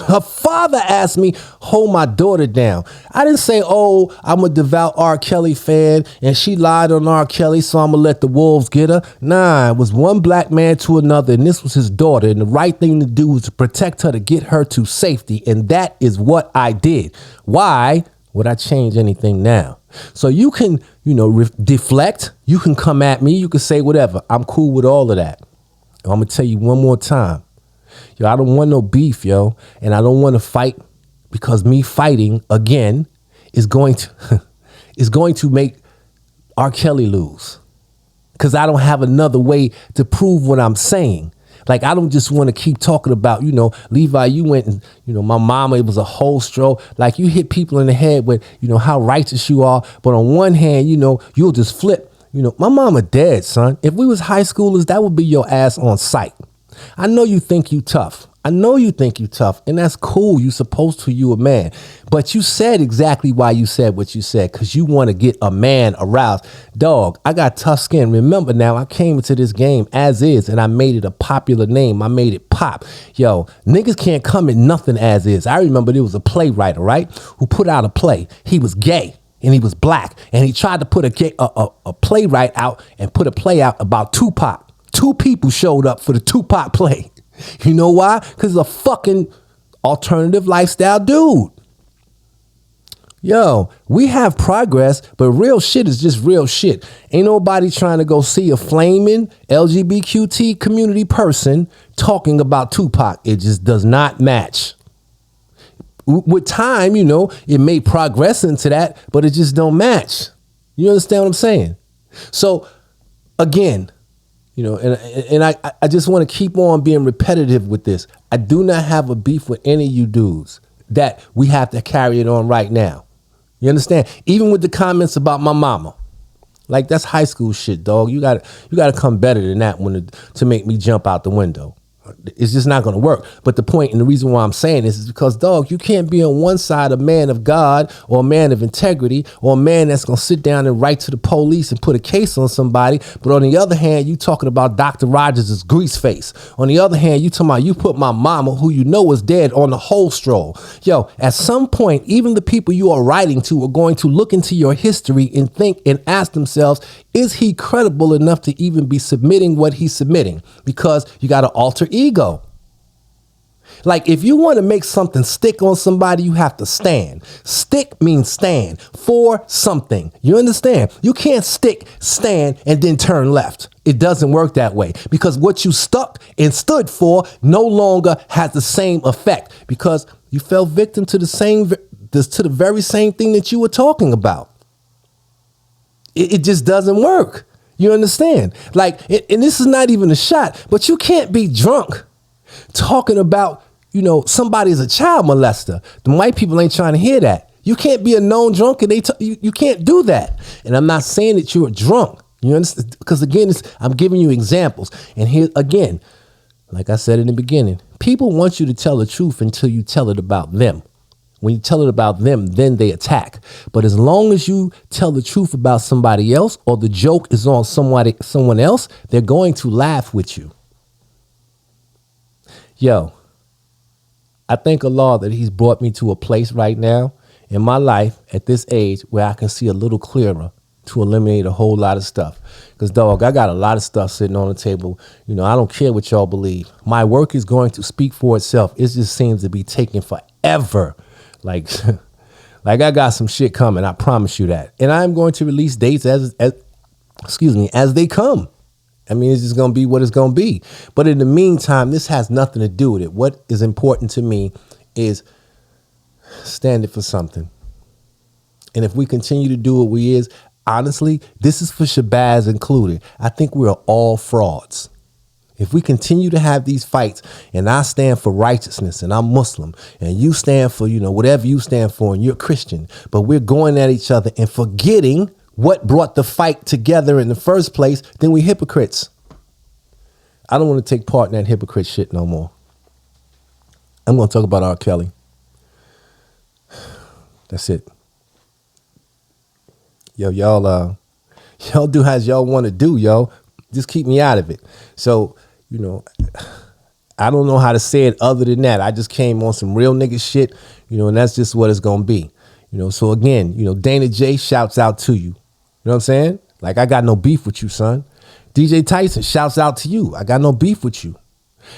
Her father asked me, hold my daughter down. I didn't say, oh, I'm a devout R. Kelly fan and she lied on R. Kelly, so I'm going to let the wolves get her. Nah, it was one black man to another, and this was his daughter. And the right thing to do was to protect her, to get her to safety. And that is what I did. Why would I change anything now? So you can, deflect. You can come at me. You can say whatever. I'm cool with all of that. I'm going to tell you one more time. Yo, I don't want no beef, yo. And I don't want to fight, because me fighting again is going to make R. Kelly lose. because I don't have another way to prove what I'm saying. Like, I don't just want to keep talking about, Levi, you went and, my mama, it was a whole stroke. Like, you hit people in the head with, how righteous you are. But on one hand, you'll just flip. My mama dead, son. If we was high schoolers, that would be your ass on sight. I know you think you tough. And that's cool. You supposed to, you a man. But you said exactly why you said what you said, because you want to get a man aroused. Dog, I got tough skin. Remember now, I came into this game as is, and I made it a popular name. I made it pop. Yo, niggas can't come in nothing as is. I remember there was a playwright, right, who put out a play. He was gay. And he was black. And he tried to put a playwright out and put a play out about Tupac. 2 people showed up for the Tupac play. You know why? Because he's a fucking alternative lifestyle dude. Yo, we have progress, but real shit is just real shit. Ain't nobody trying to go see a flaming LGBTQ community person talking about Tupac. It just does not match. With time, it may progress into that, but it just don't match. You understand what I'm saying? So again, and I just want to keep on being repetitive with this. I do not have a beef with any of you dudes that we have to carry it on right now. You understand? Even with the comments about my mama. Like, that's high school shit, dog. You gotta come better than that to make me jump out the window. It's just not going to work. But the point and the reason why I'm saying this is because, dog, you can't be on one side a man of God or a man of integrity or a man that's going to sit down and write to the police and put a case on somebody. But on the other hand, you talking about Dr. Rogers' grease face. On the other hand, you talking about you put my mama, who you know is dead, on the whole stroll. Yo, at some point, even the people you are writing to are going to look into your history and think and ask themselves, is he credible enough to even be submitting what he's submitting? Because you got to alter ego. Like, if you want to make something stick on somebody, you have to stand. Stick means stand for something. You understand? You can't stick, stand, and then turn left. It doesn't work that way, because what you stuck and stood for no longer has the same effect, because you fell victim to the very same thing that you were talking about. It just doesn't work. You understand? Like, and this is not even a shot, but you can't be drunk talking about, somebody's a child molester. The white people ain't trying to hear that. You can't be a known drunk, and you can't do that. And I'm not saying that you're a drunk. You understand? Because again, I'm giving you examples. And here again, like I said in the beginning, people want you to tell the truth until you tell it about them. When you tell it about them, then they attack. But as long as you tell the truth about somebody else, or the joke is on someone else, they're going to laugh with you. Yo, I thank Allah that he's brought me to a place right now in my life at this age where I can see a little clearer to eliminate a whole lot of stuff. Because, dog, I got a lot of stuff sitting on the table. I don't care what y'all believe. My work is going to speak for itself. It just seems to be taking forever. Like I got some shit coming. I promise you that. And I'm going to release dates as they come. I mean, it's just going to be what it's going to be. But in the meantime, this has nothing to do with it. What is important to me is standing for something. And if we continue to do what we is, honestly, this is for Shabazz included. I think we're all frauds. If we continue to have these fights, and I stand for righteousness, and I'm Muslim, and you stand for, whatever you stand for, and you're Christian, but we're going at each other and forgetting what brought the fight together in the first place, then we hypocrites. I don't want to take part in that hypocrite shit no more. I'm going to talk about R. Kelly. That's it. Yo, y'all do as y'all want to do, yo. Just keep me out of it. So, I don't know how to say it other than that. I just came on some real nigga shit, and that's just what it's going to be. So again, Dana J, shouts out to you. You know what I'm saying? Like, I got no beef with you, son. Deejay Tyson, shouts out to you. I got no beef with you.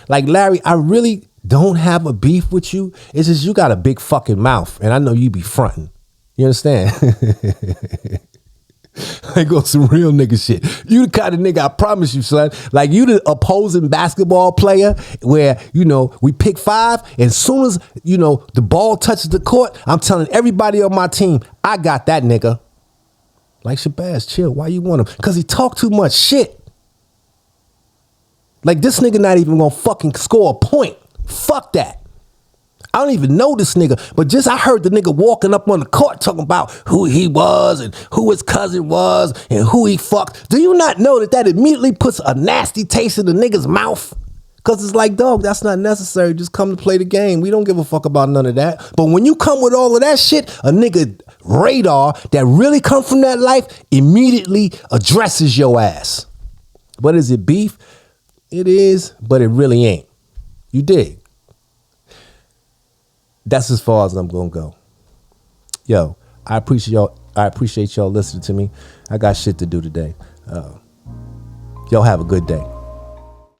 Like, Larry, I really don't have a beef with you. It's just you got a big fucking mouth, and I know you be fronting. You understand? I go some real nigga shit. You the kind of nigga, I promise you, son. Like, you the opposing basketball player where, we pick 5, and as soon as, the ball touches the court, I'm telling everybody on my team, I got that nigga. Like, Shabazz, chill. Why you want him? Because he talk too much shit. Like, this nigga not even gonna fucking score a point. Fuck that. I don't even know this nigga, but just I heard the nigga walking up on the court talking about who he was and who his cousin was and who he fucked. Do you not know that immediately puts a nasty taste in the nigga's mouth? Because it's like, dog, that's not necessary. Just come to play the game. We don't give a fuck about none of that. But when you come with all of that shit, a nigga radar that really come from that life immediately addresses your ass. But is it beef? It is, but it really ain't. You dig? That's as far as I'm gonna go. Yo, I appreciate y'all listening to me. I got shit to do today. Y'all have a good day.